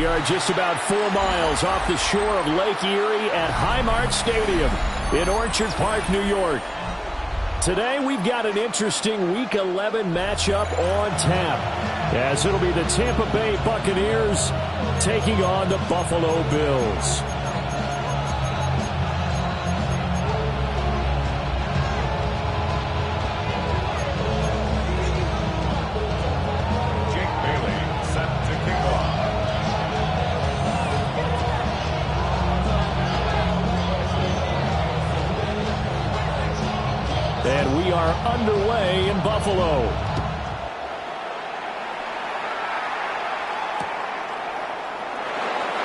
We are just about 4 miles off the shore of Lake Erie at Highmark Stadium in Orchard Park, New York. Today we've got an interesting Week 11 matchup on tap, as it'll be the Tampa Bay Buccaneers taking on the Buffalo Bills. And we are underway in Buffalo.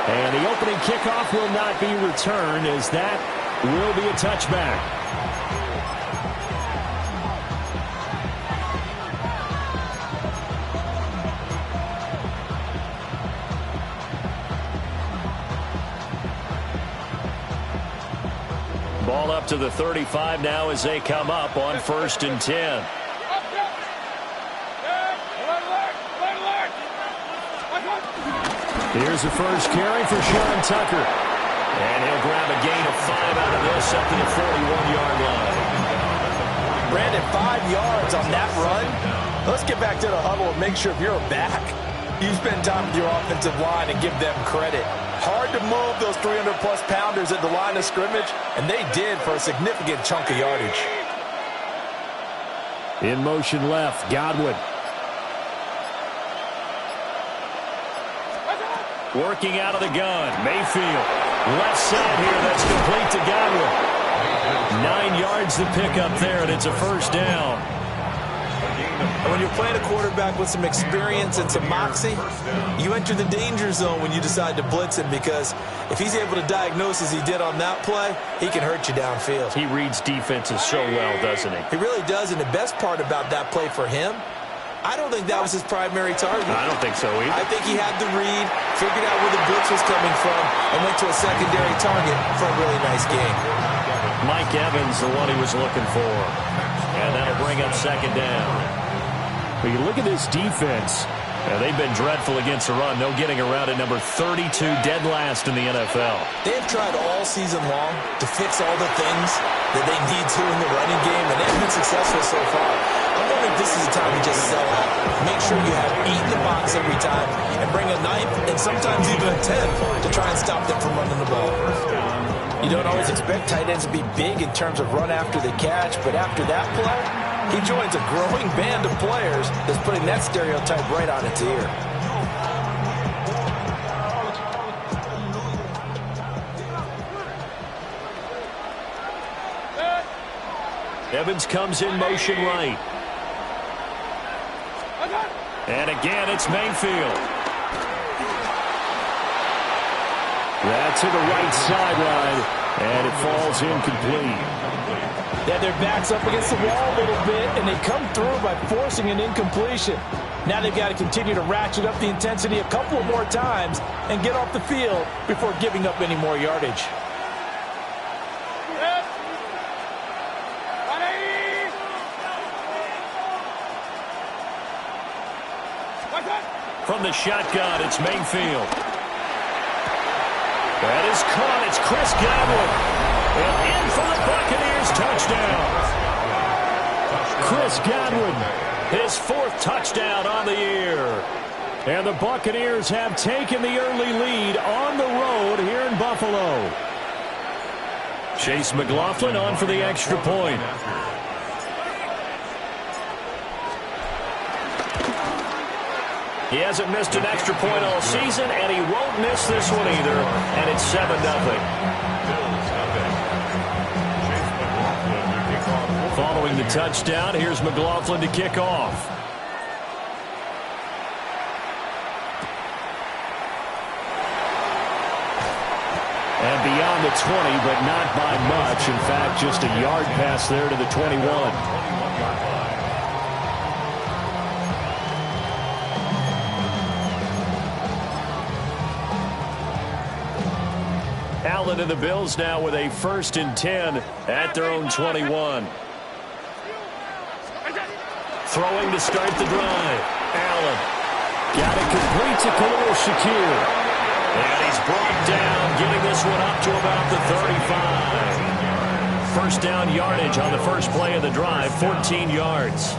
And the opening kickoff will not be returned, as that will be a touchback. Ball up to the 35 now as they come up on 1st and 10. Here's the first carry for Sean Tucker. And he'll grab a gain of 5 out of this up to the 41-yard line. Brandon, 5 yards on that run. Let's get back to the huddle and make sure if you're a back, you spend time with your offensive line and give them credit. Hard to move those 300-plus pounders at the line of scrimmage, and they did for a significant chunk of yardage. In motion left, Godwin. Working out of the gun, Mayfield. Left side here, that's complete to Godwin. 9 yards to pick up there, and it's a first down. And when you're playing a quarterback with some experience and some moxie, you enter the danger zone when you decide to blitz him, because if he's able to diagnose as he did on that play, he can hurt you downfield. He reads defenses so well, doesn't he? He really does, and the best part about that play for him, I don't think that was his primary target. I don't think so either. I think he had the read, figured out where the blitz was coming from, and went to a secondary target for a really nice game. Mike Evans, the one he was looking for. And that'll bring up 2nd down. But you look at this defense. They've been dreadful against the run. No getting around at number 32, dead last in the NFL. They have tried all season long to fix all the things that they need to in the running game, and they've been successful so far. I'm wondering if this is a time to just sell out. Make sure you have 8 in the box every time, and bring a 9th and sometimes even a 10th to try and stop them from running the ball. You don't always expect tight ends to be big in terms of run after the catch, but after that play, he joins a growing band of players that's putting that stereotype right on its ear. Evans comes in motion right. And again, it's Mayfield. That to the right sideline, and it falls incomplete. Yeah, their back's up against the wall a little bit, and they come through by forcing an incompletion. Now they've got to continue to ratchet up the intensity a couple more times and get off the field before giving up any more yardage. From the shotgun, it's Mayfield. That is caught. It's Chris Godwin. And in for the Buccaneers, touchdown. Chris Godwin, his 4th touchdown on the year. And the Buccaneers have taken the early lead on the road here in Buffalo. Chase McLaughlin on for the extra point. He hasn't missed an extra point all season, and he won't miss this one either. And it's 7-0. Following the touchdown, here's McLaughlin to kick off. And beyond the 20, but not by much. In fact, just a yard pass there to the 21. Allen and the Bills now with a 1st and 10 at their own 21. Throwing to start the drive. Allen got it complete to Khalil Shakir. And he's brought down, getting this one up to about the 35. First down yardage on the first play of the drive, 14 yards.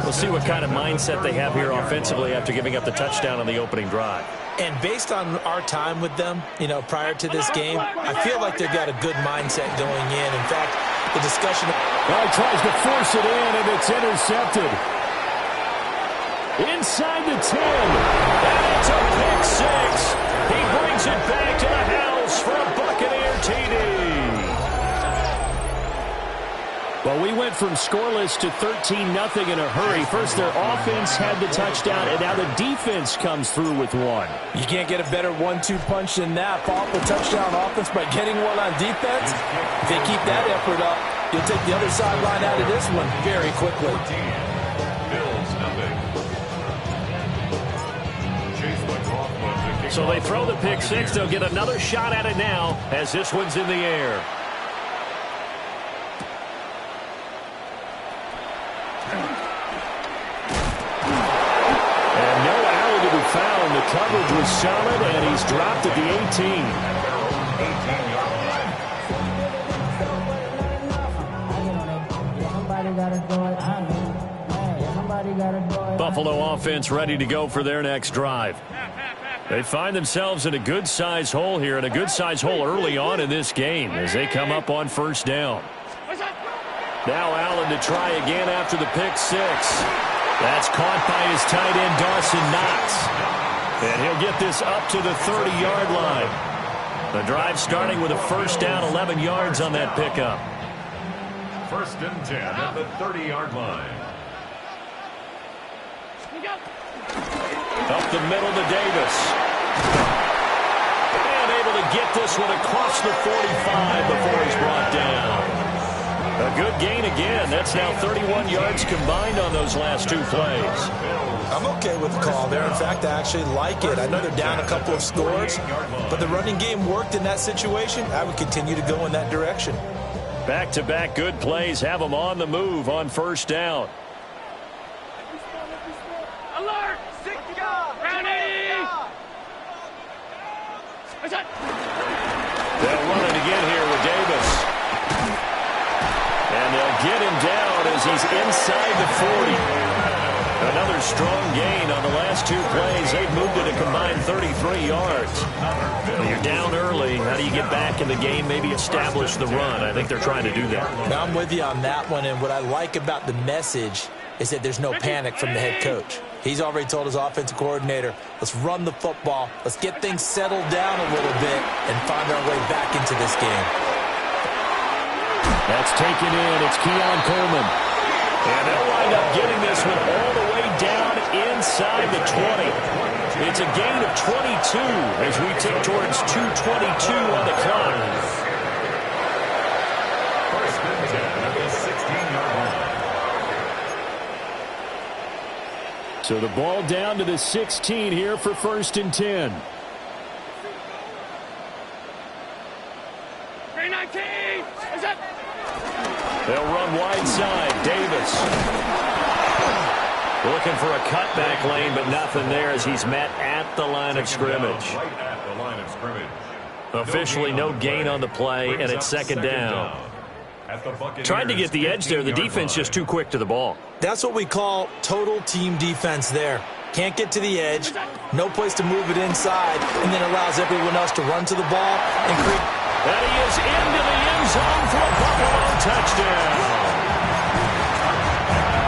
We'll see what kind of mindset they have here offensively after giving up the touchdown on the opening drive. And based on our time with them, prior to this game, I feel like they've got a good mindset going in. In fact, the discussion... Well, he tries to force it in, and it's intercepted. Inside the 10. And it's a pick six. He brings it back to the house for a Buccaneer TD. Well, we went from scoreless to 13-0 in a hurry. First, their offense had the touchdown, and now the defense comes through with one. You can't get a better 1-2 punch than that. Follow up a touchdown offense by getting one on defense. If they keep that effort up, you'll take the other sideline out of this one very quickly. So they throw the pick six. They'll get another shot at it now as this one's in the air. And no Allen to be found. The coverage was solid, and he's dropped at the 18. Buffalo offense ready to go for their next drive. They find themselves in a good-sized hole here, and a good-sized hole early on in this game as they come up on first down. Now Allen to try again after the pick six. That's caught by his tight end, Dawson Knox. And he'll get this up to the 30-yard line. The drive starting with a first down, 11 yards on that pickup. First and 10 at the 30-yard line. Up the middle to Davis. And able to get this one across the 45 before he's brought down. A good gain again. That's now 31 yards combined on those last two plays. I'm okay with the call there. In fact, I actually like it. I know they're down a couple of scores, but the running game worked in that situation. I would continue to go in that direction. Back-to-back good plays have them on the move on first down. Alert! Brownie! They'll run it again here with Davis. And they'll get him down as he's inside the 40. Another strong gain on the last two plays. They've moved it a combined 33 yards. When you're down early, how do you get back in the game, maybe establish the run? I think they're trying to do that. Now, I'm with you on that one, and what I like about the message is that there's no panic from the head coach. He's already told his offensive coordinator, let's run the football, let's get things settled down a little bit, and find our way back into this game. That's taken in. It's Keon Coleman. And they'll wind up getting this one all the way down inside the 20. It's a gain of 22 as we tick towards 2:22 on the clock. First and 10 at the 16-yard line. So the ball down to the 16 here for first and 10. 319! Is it? They'll run wide side. Davis. Looking for a cutback lane, but nothing there as he's met at the line of scrimmage. Right at the line of scrimmage. Officially no gain on the play, and it's second down. Tried to get the edge there. The defense just too quick to the ball. That's what we call total team defense there. Can't get to the edge, no place to move it inside, and then allows everyone else to run to the ball and create. And he is into the end zone for a Buffalo touchdown.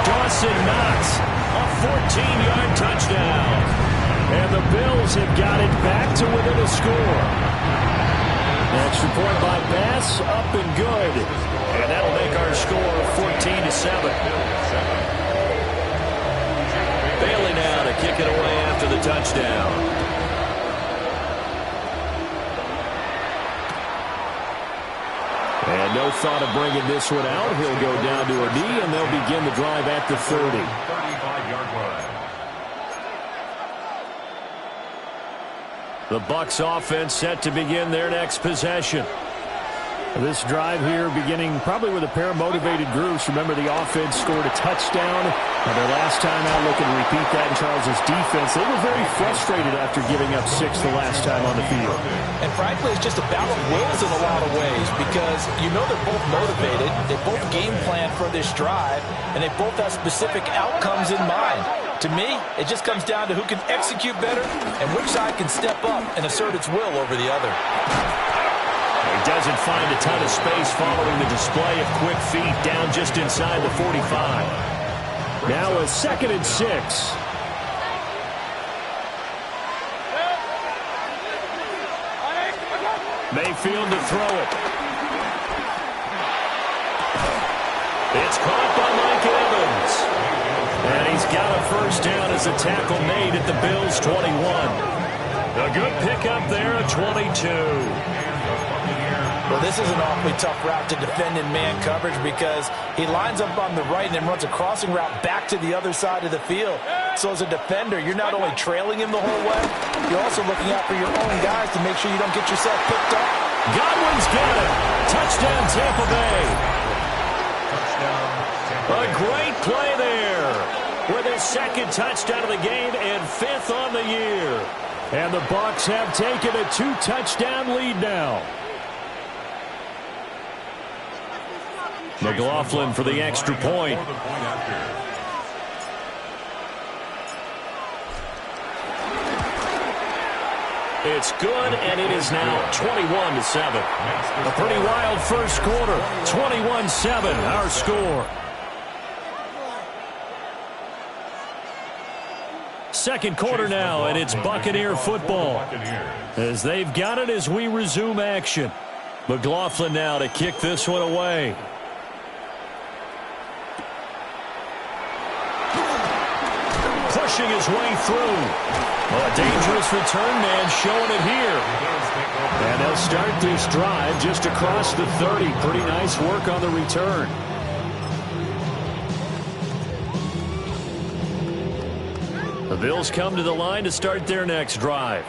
Dawson Knox, a 14-yard touchdown. And the Bills have got it back to within a score. Extra point by Bass, up and good. And that'll make our score 14-7. Bailey now to kick it away after the touchdown. And no thought of bringing this one out. He'll go down to a knee, and they'll begin the drive at the 30. 35-yard line. The Bucs offense set to begin their next possession. This drive here beginning probably with a pair of motivated groups. Remember, the offense scored a touchdown. Their last time out, looking to repeat that in Charles's defense. They were very frustrated after giving up 6 the last time on the field. And frankly, it's just a battle of wills in a lot of ways because you know they're both motivated. They both game plan for this drive, and they both have specific outcomes in mind. To me, it just comes down to who can execute better and which side can step up and assert its will over the other. He doesn't find a ton of space following the display of quick feet down just inside the 45. Now a 2nd and 6. Mayfield to throw it. It's caught by Mike Evans. And he's got a first down as a tackle made at the Bills' 21. A good pickup there at 22. Well, this is an awfully tough route to defend in man coverage because he lines up on the right and then runs a crossing route back to the other side of the field. So as a defender, you're not only trailing him the whole way, you're also looking out for your own guys to make sure you don't get yourself picked up. Godwin's got it. Touchdown, Tampa Bay. A great play there with his 2nd touchdown of the game and 5th on the year. And the Bucs have taken a 2-touchdown lead now. McLaughlin for the extra point. It's good, and it is now 21-7. A pretty wild first quarter. 21-7, our score. Second quarter now, and it's Buccaneer football. As they've got it as we resume action. McLaughlin now to kick this one away. Pushing his way through. Oh, a dangerous return man showing it here. And they'll start this drive just across the 30. Pretty nice work on the return. The Bills come to the line to start their next drive.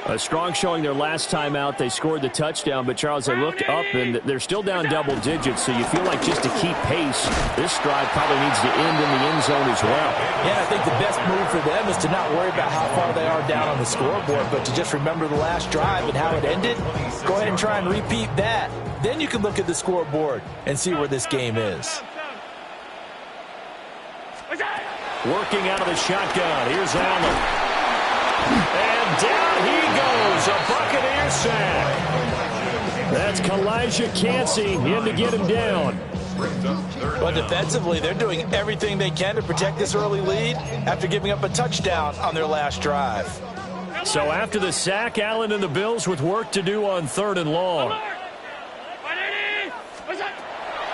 A strong showing their last time out. They scored the touchdown, but Charles, they looked up, and they're still down double digits, so you feel like just to keep pace, this drive probably needs to end in the end zone as well. Yeah, I think the best move for them is to not worry about how far they are down on the scoreboard, but to just remember the last drive and how it ended. Go ahead and try and repeat that. Then you can look at the scoreboard and see where this game is. Working out of the shotgun. Here's Allen. And down he goes. A Buccaneer sack. That's Kalijah Cansey in to get him down. But defensively, they're doing everything they can to protect this early lead after giving up a touchdown on their last drive. So after the sack, Allen and the Bills with work to do on 3rd and long.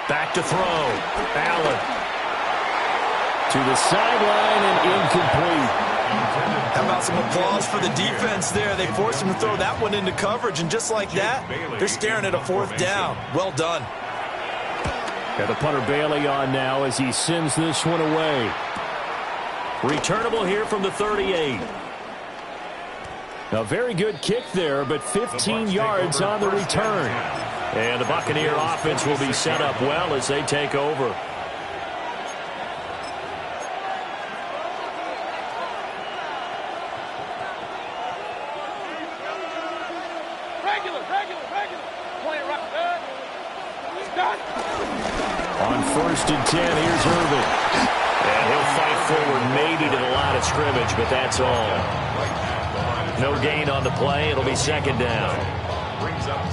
Back to throw. Allen. To the sideline and incomplete. How about some applause for the defense there? They forced him to throw that one into coverage, and just like that, they're staring at a 4th down. Well done. Got the punter Bailey on now as he sends this one away. Returnable here from the 38. A very good kick there, but 15 yards on the return. And the Buccaneer offense will be set up well as they take over. On 1st and 10, here's Irvin. And he'll fight forward maybe to the line of scrimmage, but that's all. No gain on the play. It'll be 2nd down.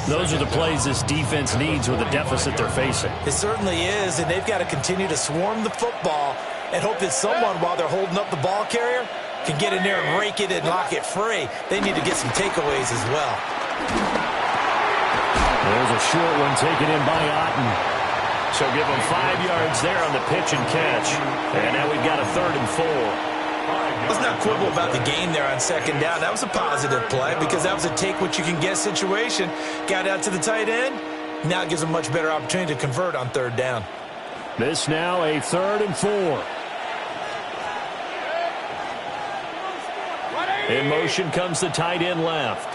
Those are the plays this defense needs with the deficit they're facing. It certainly is, and they've got to continue to swarm the football and hope that someone, while they're holding up the ball carrier, can get in there and rake it and lock it free. They need to get some takeaways as well. There's a short one taken in by Otten. So give them 5 yards there on the pitch and catch. And now we've got a 3rd and 4. Let's not quibble about the gain there on 2nd down. That was a positive play because that was a take-what-you-can-get situation. Got out to the tight end. Now it gives them a much better opportunity to convert on 3rd down. This now a 3rd and 4. In motion comes the tight end left.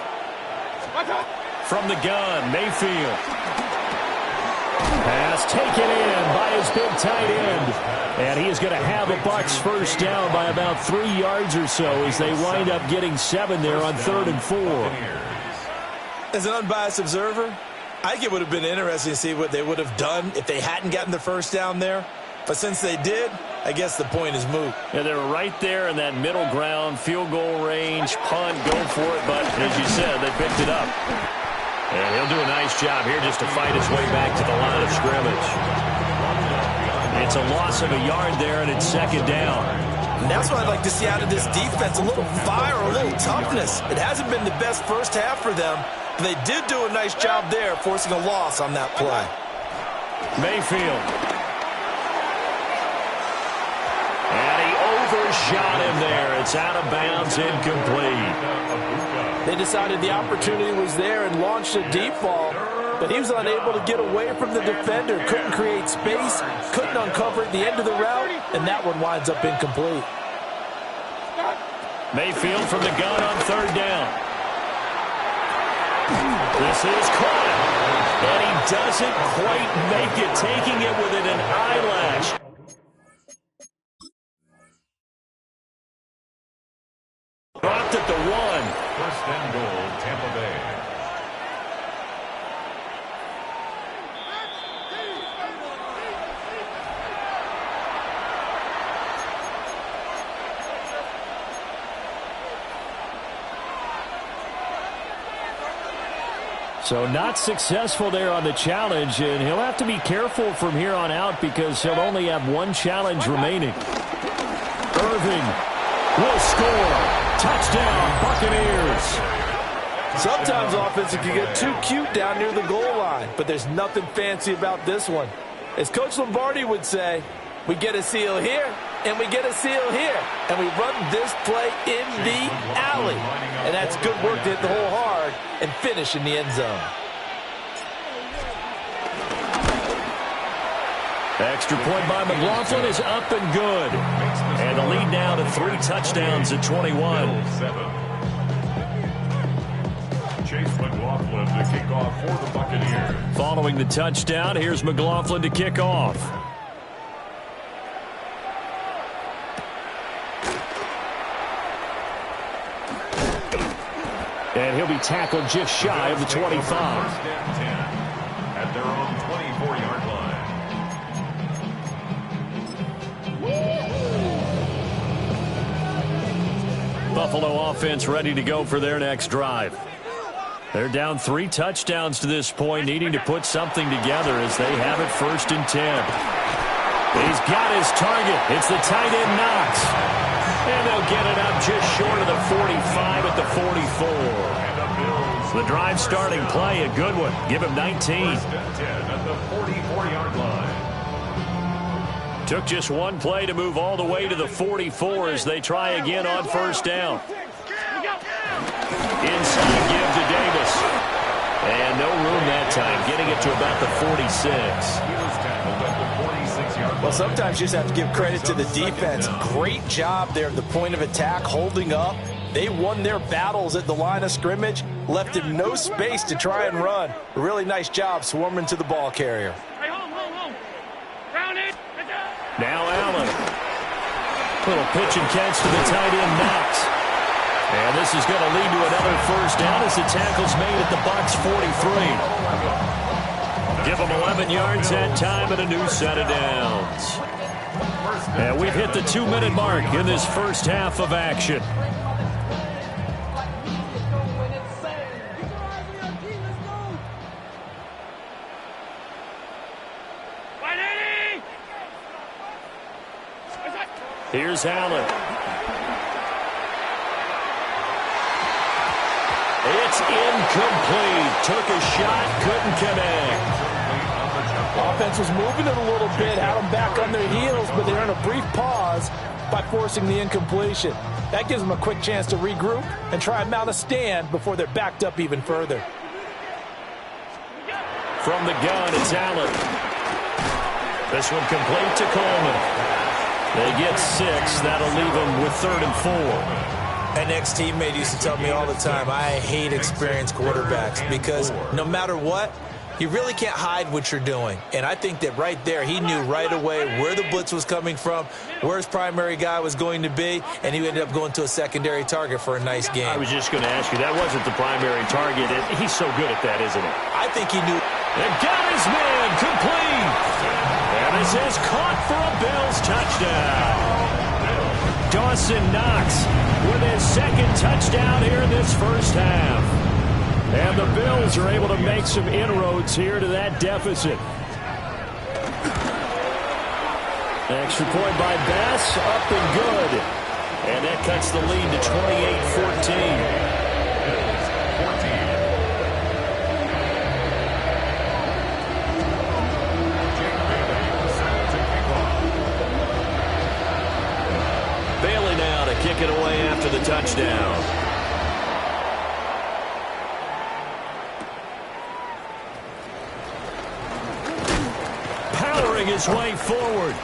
From the gun, Mayfield. Pass taken in by his big tight end. And he is going to have a Bucs first down by about 3 yards or so as they wind up getting 7 there on 3rd and 4. As an unbiased observer, I think it would have been interesting to see what they would have done if they hadn't gotten the first down there. But since they did, I guess the point is moot. Yeah, they were right there in that middle ground, field goal range, punt, go for it. But as you said, they picked it up. And he'll do a nice job here just to fight his way back to the line of scrimmage. It's a loss of a yard there, and it's 2nd down. And that's what I'd like to see out of this defense, a little fire, a little toughness. It hasn't been the best first half for them, but they did do a nice job there, forcing a loss on that play. Mayfield. And he overshot him there. It's out of bounds, incomplete. They decided the opportunity was there and launched a deep ball, but he was unable to get away from the defender, couldn't create space, couldn't uncover at the end of the route, and that one winds up incomplete. Mayfield from the gun on 3rd down. This is caught, and he doesn't quite make it, taking it within an eyelash. Dropped at the 1. 1st and goal, Tampa Bay. So not successful there on the challenge, and he'll have to be careful from here on out because he'll only have 1 challenge remaining. Irving will score. Touchdown, Buccaneers. Sometimes offenses can get too cute down near the goal line, but there's nothing fancy about this one. As Coach Lombardi would say, we get a seal here, and we get a seal here, and we run this play in the alley. And that's good work to hit the hole hard and finish in the end zone. Extra point by McLaughlin is up and good. And the lead now to 3 touchdowns at 21. Chase McLaughlin to kick off for the Buccaneers. Following the touchdown, here's McLaughlin to kick off. And he'll be tackled just shy of the 25. 1st and 10 at their own 24-yard line. Buffalo offense ready to go for their next drive. They're down 3 touchdowns to this point, needing to put something together as they have it 1st and 10. He's got his target. It's the tight end Knox. And they'll get it up just short of the 45 at the 44. The drive starting play, a good one. Give him 19. 1st and 10 at the 44-yard line. Took just 1 play to move all the way to the 44 as they try again on 1st down. Inside give to Davis. And no room that time, getting it to about the 46. Well, sometimes you just have to give credit to the defense. Great job there at the point of attack, holding up. They won their battles at the line of scrimmage, left him no space to try and run. A really nice job swarming to the ball carrier. Now Allen. Little pitch and catch to the tight end Knox. And this is going to lead to another 1st down as the tackle's made at the Bucs 43. Give them 11 yards that time and a new set of downs. And we've hit the 2-minute mark in this first half of action. Here's Allen. It's incomplete. Took a shot, couldn't connect. Offense was moving it a little bit, had them back on their heels, but they're in a brief pause by forcing the incompletion. That gives them a quick chance to regroup and try and mount a stand before they're backed up even further. From the gun, it's Allen. This one complete to Coleman. They get 6. That'll leave them with 3rd and 4. An ex-teammate used to tell me all the time, I hate experienced quarterbacks because no matter what, you really can't hide what you're doing. And I think that right there, he knew right away where the blitz was coming from, where his primary guy was going to be, and he ended up going to a secondary target for a nice game. I was just going to ask you, that wasn't the primary target. He's so good at that, isn't he? I think he knew. And got his man complete. And this is caught for a Bills touchdown. Dawson Knox with his second touchdown here in this first half. And the Bills are able to make some inroads here to that deficit. Extra point by Bass, up and good. And that cuts the lead to 28-14. Bailey now to kick it away after the touchdown. His way forward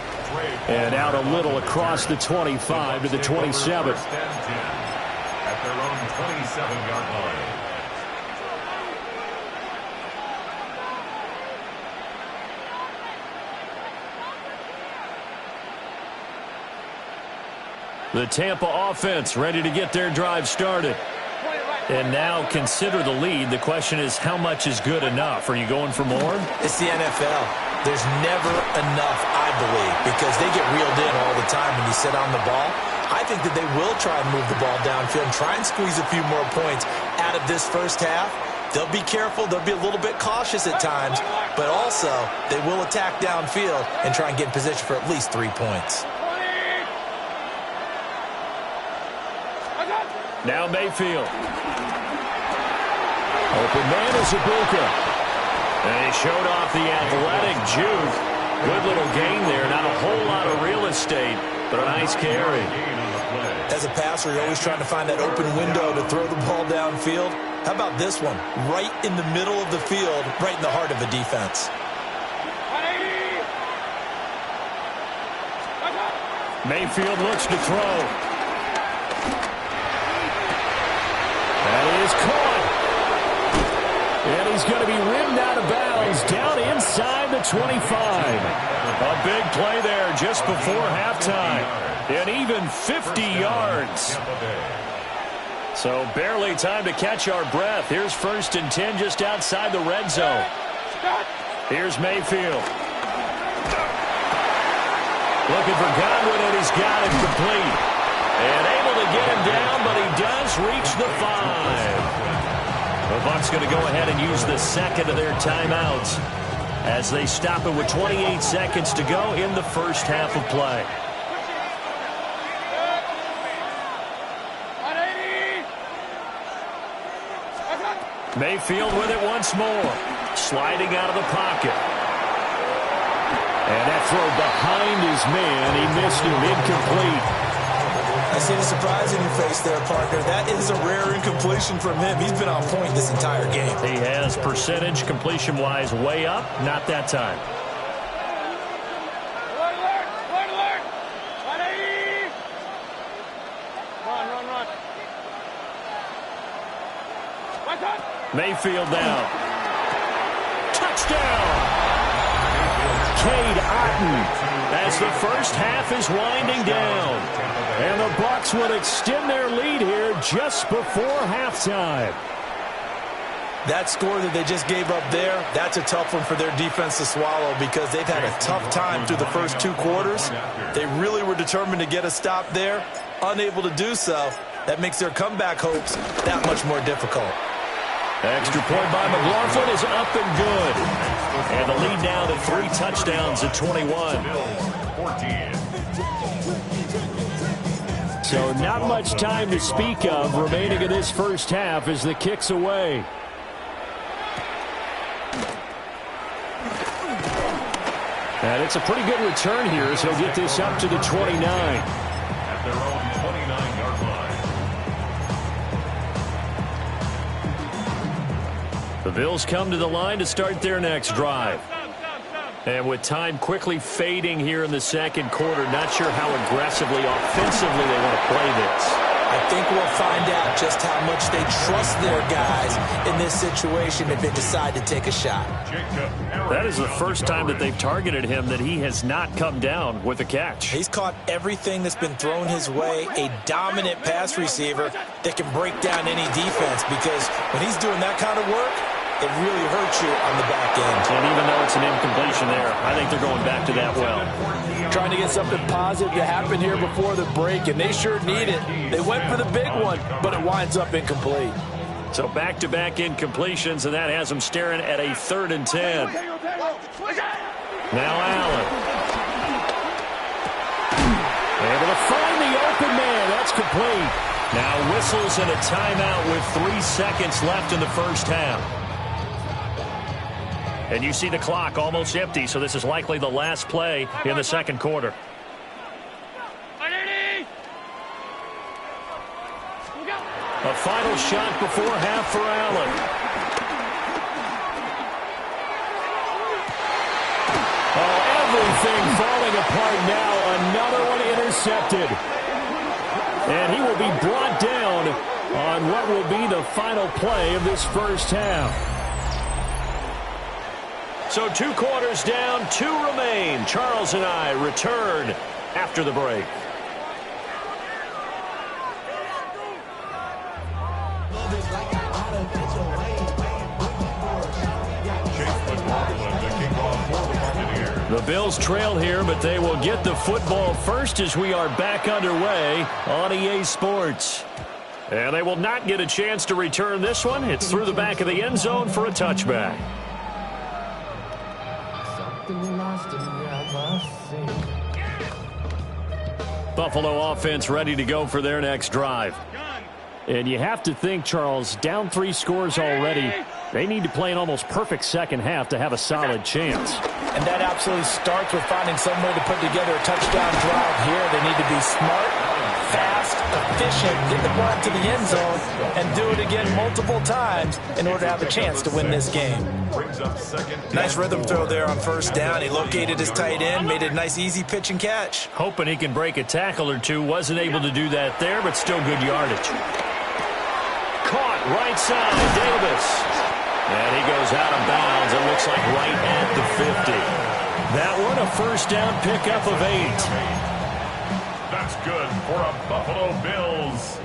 and out a little across the 25 to the 27. At their own 27-yard line. The Tampa offense ready to get their drive started. And now consider the lead. The question is, how much is good enough? Are you going for more? It's the NFL. There's never enough, I believe, because they get reeled in all the time when you sit on the ball. I think that they will try and move the ball downfield and try and squeeze a few more points out of this first half. They'll be careful. They'll be a little bit cautious at times, but also they will attack downfield and try and get in position for at least 3 points. Now Mayfield. Open man is Ibuka. And he showed off the athletic juke. Good little gain there. Not a whole lot of real estate, but a nice carry. As a passer, you're always trying to find that open window to throw the ball downfield. How about this one? Right in the middle of the field, right in the heart of the defense. Mayfield looks to throw. That is caught. And he's going to be rimmed out of bounds down inside the 25. A big play there just before halftime. And even 50 yards. So barely time to catch our breath. Here's 1st and 10 just outside the red zone. Here's Mayfield. Looking for Godwin, and he's got it complete. And able to get him down, but he does reach the 5. The Bucs going to go ahead and use the second of their timeouts as they stop it with 28 seconds to go in the first half of play. Mayfield with it once more. Sliding out of the pocket. And that throw behind his man. He missed him, incomplete. I see the surprise in your face there, partner. That is a rare incompletion from him. He's been on point this entire game. He has percentage completion-wise way up. Not that time. Alert! 180! Run. Mayfield down. Touchdown! Cade Otton as the first half is winding down. And the Bucs would extend their lead here just before halftime. That score that they just gave up there, that's a tough one for their defense to swallow because they've had a tough time through the first 2 quarters. They really were determined to get a stop there, unable to do so. That makes their comeback hopes that much more difficult. Extra point by McLaughlin is up and good. And the lead now to 3 touchdowns at 21. So not much time to speak of remaining in this first half as the kick's away. And it's a pretty good return here as he'll get this up to the 29. At their own 29-yard line. The Bills come to the line to start their next drive. And with time quickly fading here in the second quarter, not sure how aggressively, offensively they want to play this. I think we'll find out just how much they trust their guys in this situation if they decide to take a shot. That is the first time that they've targeted him that he has not come down with a catch. He's caught everything that's been thrown his way, a dominant pass receiver that can break down any defense, because when he's doing that kind of work, it really hurts you on the back end. And even though it's an incompletion there, I think they're going back to that well. Trying to get something positive to happen here before the break, and they sure need it. They went for the big one, but it winds up incomplete. So back-to-back incompletions, and that has them staring at a 3rd and 10. Now Allen. Able to find the open man. That's complete. Now whistles and a timeout with 3 seconds left in the first half. And you see the clock almost empty, so this is likely the last play in the second quarter. A final shot before half for Allen. Oh, everything falling apart now. Another one intercepted. And he will be brought down on what will be the final play of this first half. So 2 quarters down, 2 remain. Charles and I return after the break. The Bills trail here, but they will get the football first as we are back underway on EA Sports. And they will not get a chance to return this one. It's through the back of the end zone for a touchback. Buffalo offense ready to go for their next drive. And you have to think, Charles, down 3 scores already. They need to play an almost perfect second half to have a solid chance. And that absolutely starts with finding some way to put together a touchdown drive here. They need to be smart, fast, efficient, get the ball to the end zone, and do it again multiple times in order to have a chance to win this game. Nice rhythm throw there on first down. He located his tight end, made it a nice easy pitch and catch. Hoping he can break a tackle or two. Wasn't able to do that there, but still good yardage. Caught right side, Davis. And he goes out of bounds. It looks like right at the 50. That one a first down pickup of 8. That's good for a Buffalo Bills.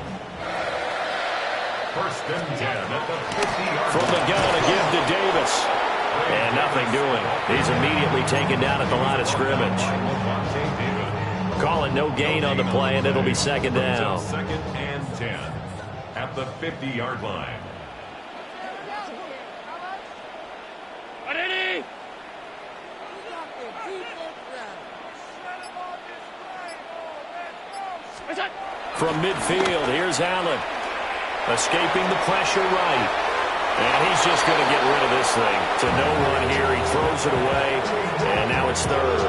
First and 10 at the 50-yard From the gun to give to Davis. And nothing doing. He's immediately taken down at the line of scrimmage. Call it no gain on the play, and it'll be second down. Second and 10 at the 50-yard line. From midfield, here's Allen. Escaping the pressure right. And he's just going to get rid of this thing. To no one here. He throws it away. And now it's 3rd.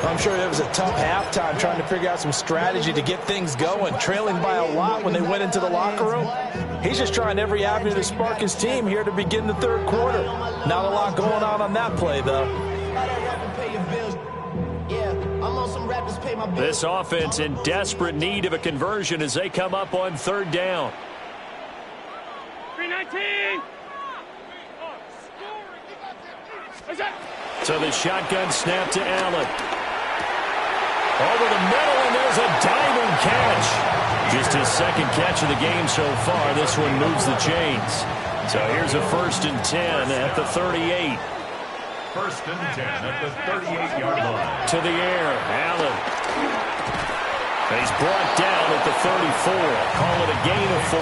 I'm sure it was a tough halftime trying to figure out some strategy to get things going. Trailing by a lot when they went into the locker room. He's just trying every avenue to spark his team here to begin the 3rd quarter. Not a lot going on that play, though. This offense in desperate need of a conversion as they come up on 3rd down. 319. So the shotgun snap to Allen. Over the middle, and there's a diving catch. Just his 2nd catch of the game so far. This one moves the chains. So here's a 1st and 10 at the 38. First and 10 at the 38-yard line. To the air, Allen. He's brought down at the 34. Call it a gain of 4.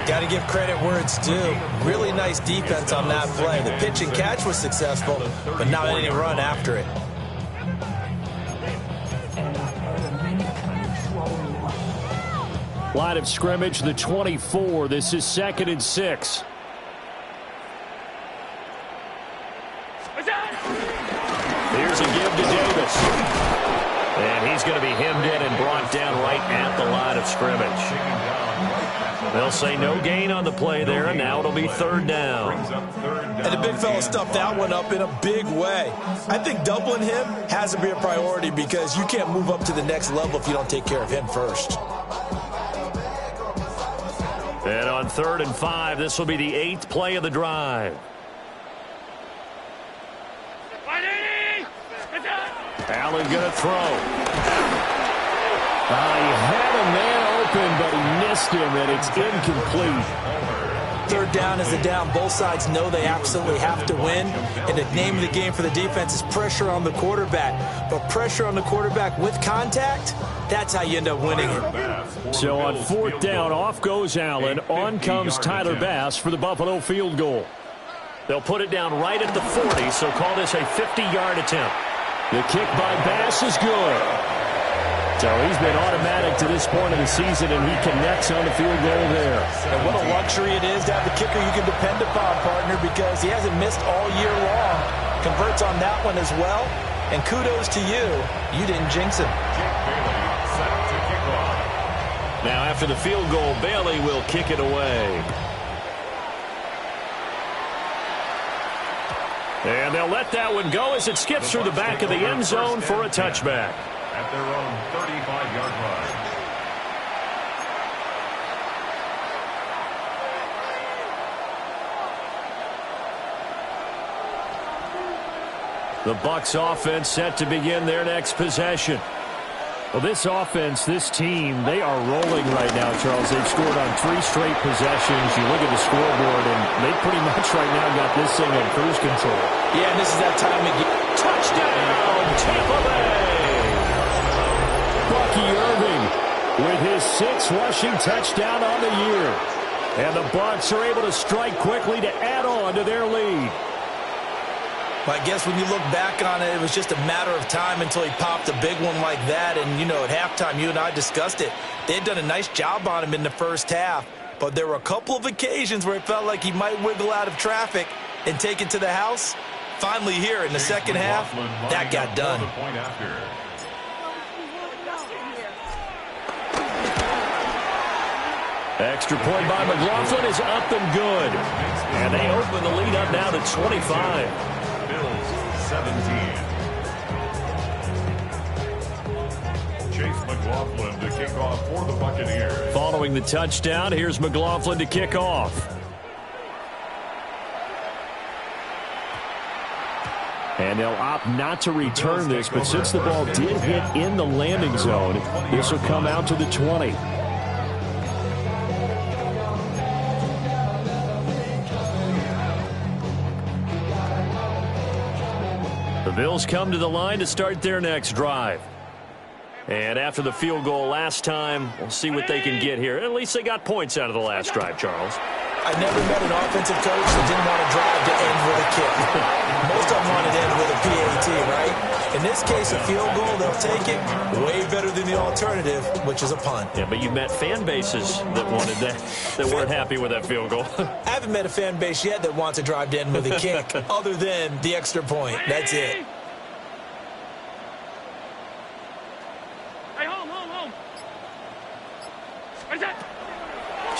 Got to give credit where it's due. Really nice defense on that play. The pitch and catch was successful, but not any run after it. Line of scrimmage, the 24. This is 2nd and 6. Here's a give to Davis. And he's going to be hemmed in and brought down right at the line of scrimmage. They'll say no gain on the play there, and now it'll be 3rd down. And the big fella stuffed that one up in a big way. I think doubling him has to be a priority because you can't move up to the next level if you don't take care of him first. And on 3rd and 5, this will be the 8th play of the drive. Allen going to throw. He had a man open, but he missed him, and it's incomplete. 3rd down is a down. Both sides know they absolutely have to win. And the name of the game for the defense is pressure on the quarterback. But pressure on the quarterback with contact, that's how you end up winning it. So on 4th down, off goes Allen. On comes Tyler Bass for the Buffalo field goal. They'll put it down right at the 40, so call this a 50-yard attempt. The kick by Bass is good. So he's been automatic to this point of the season, and he connects on the field goal there. And what a luxury it is to have the kicker you can depend upon, partner, because he hasn't missed all year long. Converts on that one as well. And kudos to you. You didn't jinx him. Now after the field goal, Bailey will kick it away. And they'll let that one go as it skips through the back of the end zone for a touchback. At their own 35-yard line. The Bucs offense set to begin their next possession. Well, this offense, this team, they are rolling right now, Charles. They've scored on 3 straight possessions. You look at the scoreboard, and they pretty much right now got this thing on cruise control. Yeah, and this is that time again. Touchdown, Tampa Bay! Bucky Irving with his 6th rushing touchdown on the year. And the Bucs are able to strike quickly to add on to their lead. Well, I guess when you look back on it, it was just a matter of time until he popped a big one like that. And, you know, at halftime, you and I discussed it. They had done a nice job on him in the first half. But there were a couple of occasions where it felt like he might wiggle out of traffic and take it to the house. Finally here in the second half, that got done. Extra point by McLaughlin is up and good. And they open the lead up now to 25. Bills 17. Chase McLaughlin to kick off for the Buccaneers. Following the touchdown, here's McLaughlin to kick off. And they'll opt not to return this, but since the ball did hit in the landing zone, this will come out to the 20. The Bills come to the line to start their next drive. And after the field goal last time, we'll see what they can get here. At least they got points out of the last drive, Charles. I never met an offensive coach that didn't want to drive to end with a kick. Most of them want to end with a PAT, right? In this case, a field goal, they'll take it. Way better than the alternative, which is a punt. Yeah, but you met fan bases that wanted that, that weren't happy with that field goal. I haven't met a fan base yet that wants to drive to end with a kick, other than the extra point. That's it.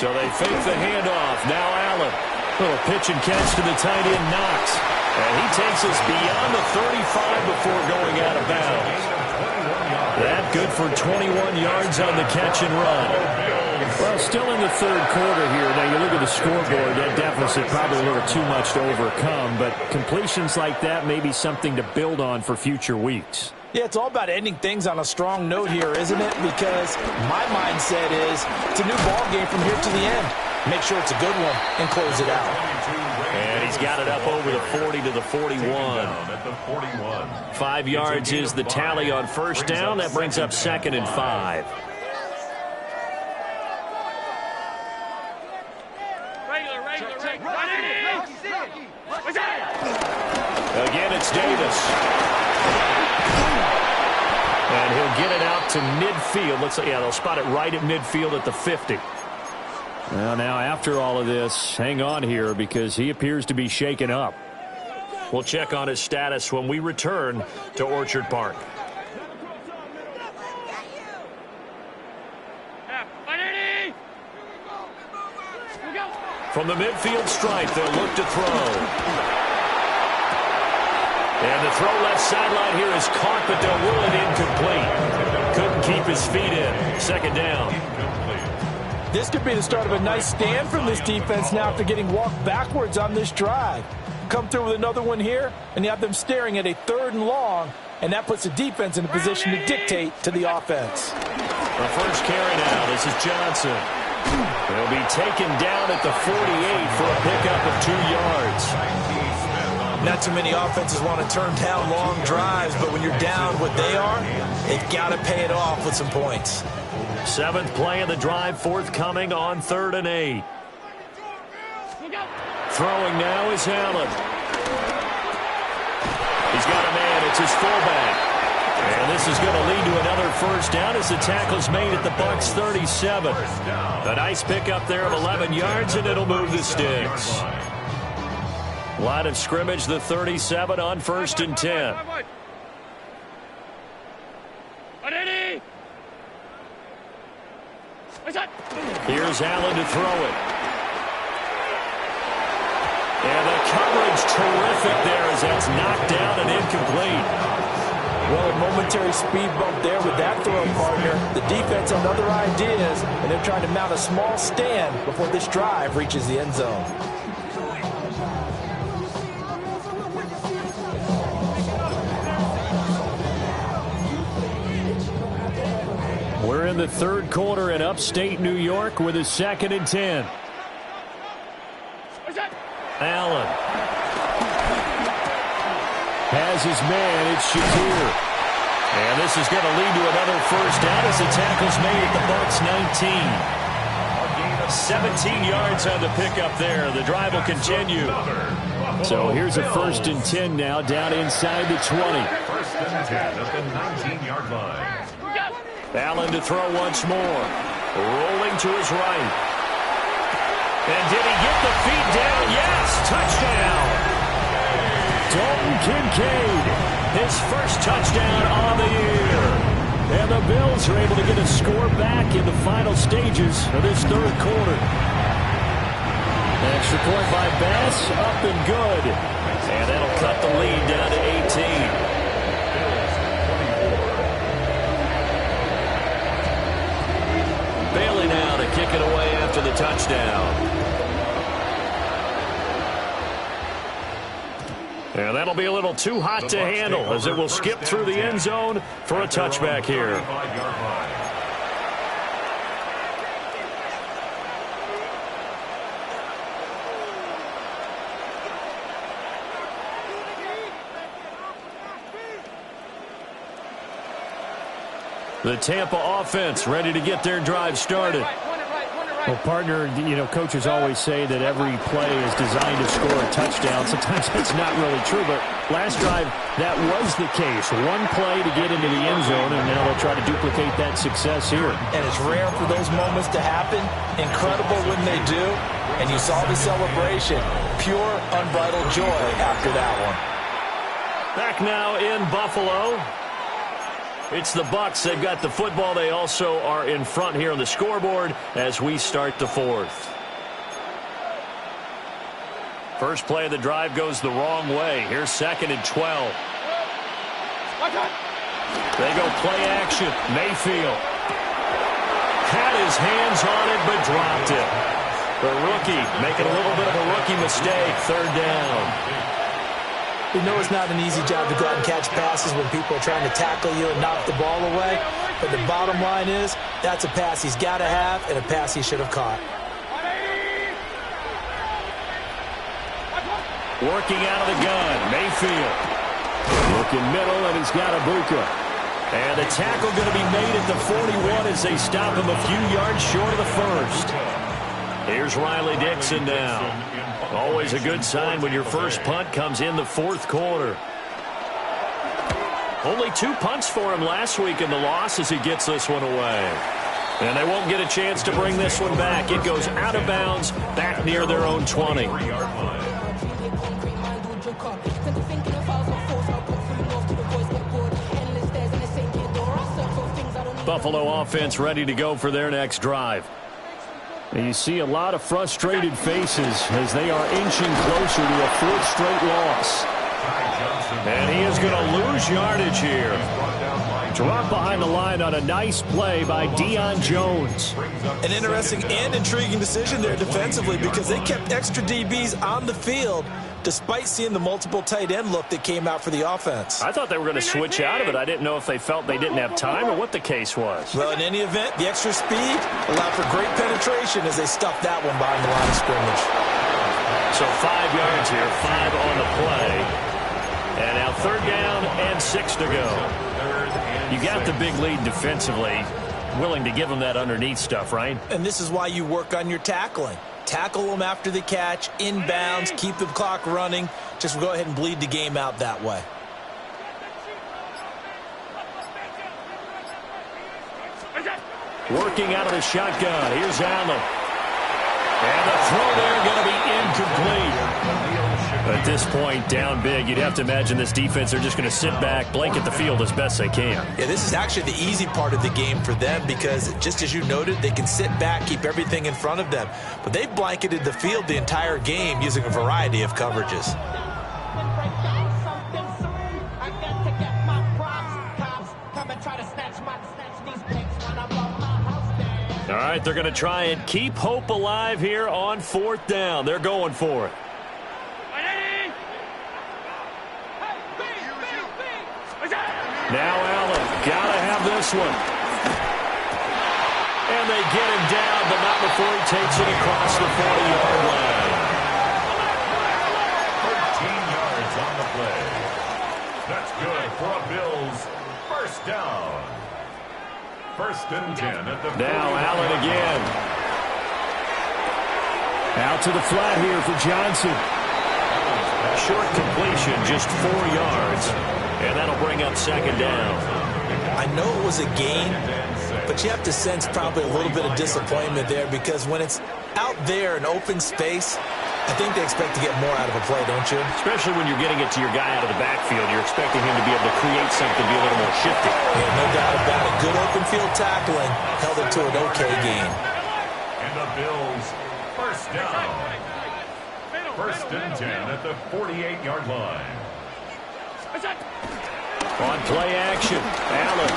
So they fake the handoff. Now Allen. Little pitch and catch to the tight end, Knox. And he takes us beyond the 35 before going out of bounds. That good for 21 yards on the catch and run. Well, still in the third quarter here. Now, you look at the scoreboard, that deficit probably a little too much to overcome. But completions like that may be something to build on for future weeks. Yeah, it's all about ending things on a strong note here, isn't it? Because my mindset is it's a new ball game from here to the end. Make sure it's a good one and close it out. And he's got it up over the 40 to the 41. 5 yards is the tally on first down. That brings up 2nd and 5. Again, it's Davis. And he'll get it out to midfield. Looks like, yeah, they'll spot it right at midfield at the 50. Well, now after all of this, hang on here because he appears to be shaken up. We'll check on his status when we return to Orchard Park. From the midfield stripe, they'll look to throw. And the throw left sideline here is caught, but they'll rule it incomplete. Couldn't keep his feet in. Second down. This could be the start of a nice stand from this defense now after getting walked backwards on this drive. Come through with another one here, and you have them staring at a 3rd and long, and that puts the defense in a position to dictate to the offense. The first carry now. This is Johnson. He'll be taken down at the 48 for a pickup of 2 yards. Not too many offenses want to turn down long drives, but when you're down what they are, they've got to pay it off with some points. 7th play of the drive forthcoming on 3rd and 8. Throwing now is Allen. He's got a man. It's his fullback. And this is going to lead to another first down as the tackle's made at the Bucs 37. A nice pickup there of 11 yards, and it'll move the sticks. Line of scrimmage, the 37 on 1st and 10. Here's Allen to throw it. And the coverage terrific there as that's knocked down and incomplete. Well, a momentary speed bump there with that throw partner. The defense had other ideas, and they're trying to mount a small stand before this drive reaches the end zone. We're in the 3rd quarter in upstate New York with a 2nd and 10. Allen has his man. It's Shakir. And this is going to lead to another first down as the tackle's made at the Bucs 19. 17 yards on the pickup there. The drive will continue. So here's a 1st and 10 now down inside the 20. 1st and 10 at the 19-yard line. Allen to throw once more. Rolling to his right. And did he get the feet down? Yes! Touchdown! Dalton Kincaid, his first touchdown on the year. And the Bills are able to get a score back in the final stages of this 3rd quarter. Extra point by Bass, up and good. And that'll cut the lead down to 18. Bailey now to kick it away after the touchdown. And that'll be a little too hot to handle as it will skip through the end zone for a touchback here. The Tampa offense ready to get their drive started. Well, partner, coaches always say that every play is designed to score a touchdown. Sometimes that's not really true, but last drive, that was the case. One play to get into the end zone, and now they'll try to duplicate that success here. And it's rare for those moments to happen. Incredible when they do. And you saw the celebration. Pure, unbridled joy after that one. Back now in Buffalo. It's the Bucs. They've got the football. They also are in front here on the scoreboard as we start the 4th. First play of the drive goes the wrong way. Here's 2nd and 12. They go play action. Mayfield had his hands on it but dropped it. The rookie making a little bit of a rookie mistake. 3rd down. You know it's not an easy job to go out and catch passes when people are trying to tackle you and knock the ball away. But the bottom line is that's a pass he's got to have and a pass he should have caught. Working out of the gun, Mayfield. Looking middle, and he's got Ibuka. And the tackle going to be made at the 41 as they stop him a few yards short of the first. Here's Riley Dixon now. Always a good sign when your first punt comes in the 4th quarter. Only 2 punts for him last week in the loss as he gets this one away. And they won't get a chance to bring this one back. It goes out of bounds back near their own 20. Buffalo offense ready to go for their next drive. And you see a lot of frustrated faces as they are inching closer to a 4th straight loss. Johnson. And he is going to lose yardage here. Brought down by Drop behind the line on a nice play by Deion Jones. An interesting and intriguing decision there defensively because they kept extra DBs on the field despite seeing the multiple tight end look that came out for the offense. I thought they were going to switch out of it. I didn't know if they felt they didn't have time or what the case was. Well, in any event, the extra speed allowed for great penetration as they stuffed that one behind the line of scrimmage. So 5 yards here, 5 on the play. And now 3rd down and 6 to go. You got the big lead defensively. Willing to give them that underneath stuff, right? And this is why you work on your tackling. Tackle them after the catch, inbounds, keep the clock running. Just go ahead and bleed the game out that way. Working out of the shotgun. Here's Allen. And the throw there going to be incomplete. At this point, down big, you'd have to imagine this defense, they're just going to sit back, blanket the field as best they can. Yeah, this is actually the easy part of the game for them because, just as you noted, they can sit back, keep everything in front of them. But they've blanketed the field the entire game using a variety of coverages. All right, they're going to try and keep hope alive here on 4th down. They're going for it. Now Allen, gotta have this one. And they get him down, but not before he takes it across the 40-yard line. 13 yards on the play. That's good for a Bills 1st down. 1st and 10 at the 40. Now Allen again. Out to the flat here for Johnson. Short completion, just 4 yards. And that'll bring up 2nd down. I know it was a gain, but you have to sense probably a little bit of disappointment there because when it's out there in open space, I think they expect to get more out of a play, don't you? Especially when you're getting it to your guy out of the backfield. You're expecting him to be able to create something, be a little more shifty. Yeah, no doubt about it. Good open field tackling held it to an okay gain. And the Bills 1st down. 1st and 10 at the 48-yard line. On play action, Allen.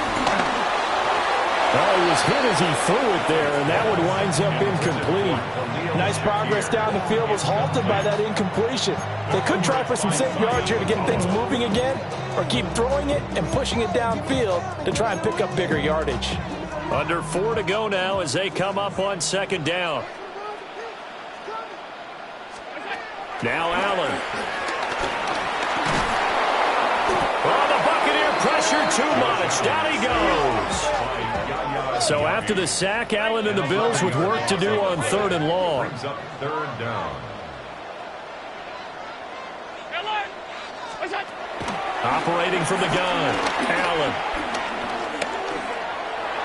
Oh, he was hit as he threw it there, and that one winds up incomplete. Nice progress down the field was halted by that incompletion. They could try for some safe yards here to get things moving again, or keep throwing it and pushing it downfield to try and pick up bigger yardage. Under 4 to go now as they come up on 2nd down. Now Allen. Oh, the Buccaneer pressure too much. Down he goes. So after the sack, Allen and the Bills with work to do on 3rd and long. Brings up 3rd down. Operating from the gun, Allen.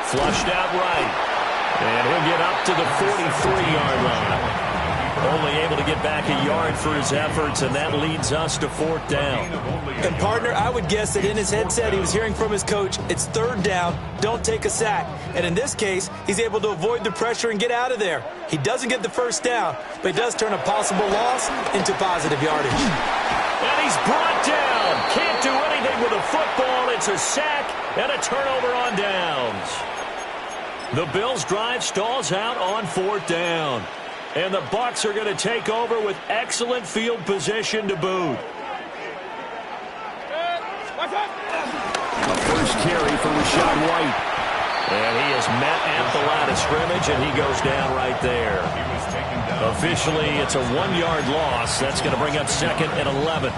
Flushed out right. And he'll get up to the 43-yard line. Only able to get back a yard for his efforts, and that leads us to 4th down. And, partner, I would guess that in his headset he was hearing from his coach, it's 3rd down, don't take a sack. And in this case, he's able to avoid the pressure and get out of there. He doesn't get the 1st down, but he does turn a possible loss into positive yardage. And he's brought down. Can't do anything with a football. It's a sack and a turnover on downs. The Bills' drive stalls out on 4th down. And the Bucs are going to take over with excellent field position to boot. A first carry for Rashad White. And he is met at the line of scrimmage, and he goes down right there. Officially, it's a 1-yard loss. That's going to bring up 2nd and 11.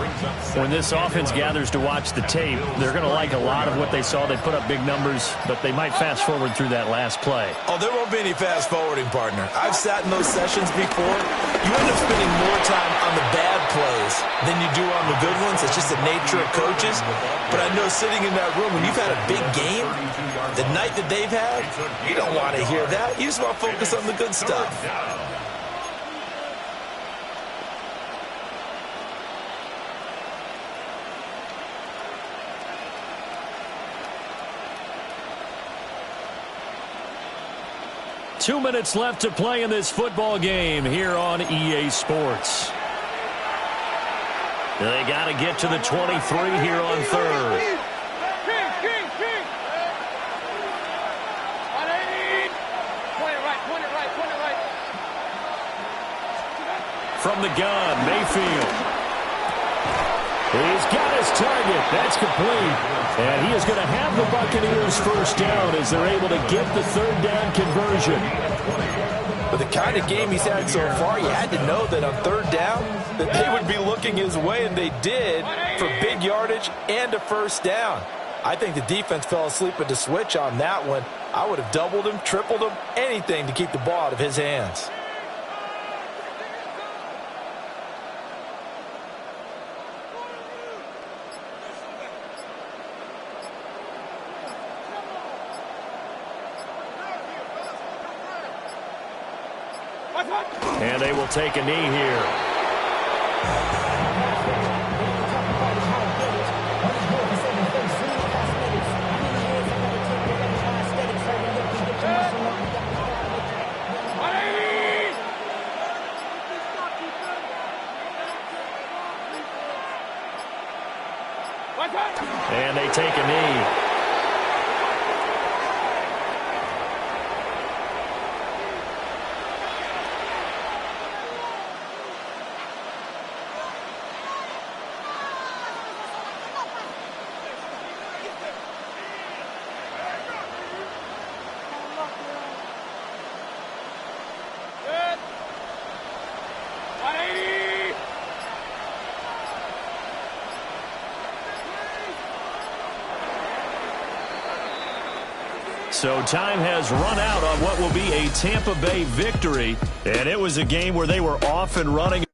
When this offense gathers to watch the tape, they're going to like a lot of what they saw. They put up big numbers, but they might fast forward through that last play. Oh, there won't be any fast forwarding, partner. I've sat in those sessions before. You end up spending more time on the bad plays than you do on the good ones. It's just the nature of coaches. But I know sitting in that room, when you've had a big game, the night that they've had, you don't want to hear that. You just want to focus on the good stuff. 2 minutes left to play in this football game here on EA Sports. They got to get to the 23 here on 3rd. From the gun, Mayfield. He's got his target. That's complete. And he is going to have the Buccaneers first down as they're able to get the third down conversion. With the kind of game he's had so far, you had to know that on third down that they would be looking his way, and they did, for big yardage and a first down. I think the defense fell asleep at the switch on that one. I would have doubled him, tripled him, anything to keep the ball out of his hands. And they will take a knee here. And they take a knee. So time has run out on what will be a Tampa Bay victory. And it was a game where they were off and running.